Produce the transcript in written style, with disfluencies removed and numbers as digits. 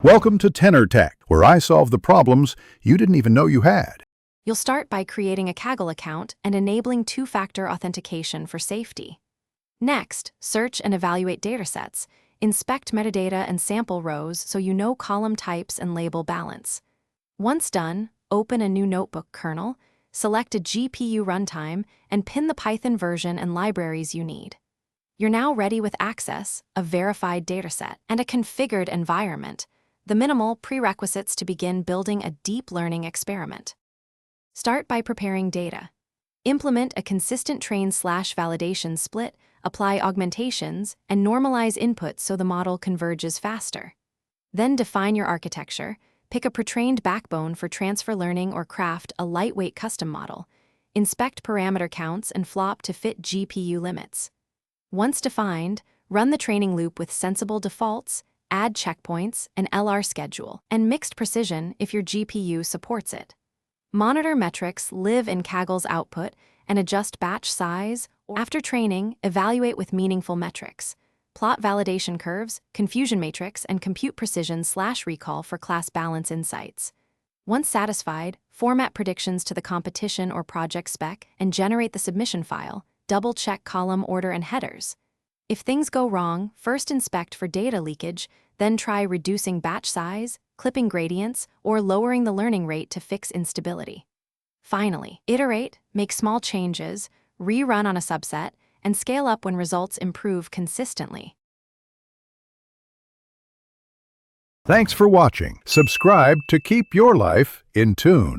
Welcome to Tenor Tech, where I solve the problems you didn't even know you had. You'll start by creating a Kaggle account and enabling two-factor authentication for safety. Next, search and evaluate datasets. Inspect metadata and sample rows so you know column types and label balance. Once done, open a new notebook kernel, select a GPU runtime, and pin the Python version and libraries you need. You're now ready with access, a verified dataset, and a configured environment, the minimal prerequisites to begin building a deep learning experiment. Start by preparing data. Implement a consistent train/validation split, apply augmentations, and normalize inputs so the model converges faster. Then define your architecture, pick a pre-trained backbone for transfer learning or craft a lightweight custom model. Inspect parameter counts and flop to fit GPU limits. Once defined, run the training loop with sensible defaults, add checkpoints, an LR schedule, and mixed precision if your GPU supports it. Monitor metrics live in Kaggle's output and adjust batch size. After training, evaluate with meaningful metrics. Plot validation curves, confusion matrix, and compute precision/recall for class balance insights. Once satisfied, format predictions to the competition or project spec and generate the submission file. Double-check column order and headers. If things go wrong, first inspect for data leakage, then try reducing batch size, clipping gradients, or lowering the learning rate to fix instability. Finally, iterate, make small changes, rerun on a subset, and scale up when results improve consistently. Thanks for watching. Subscribe to keep your life in tune.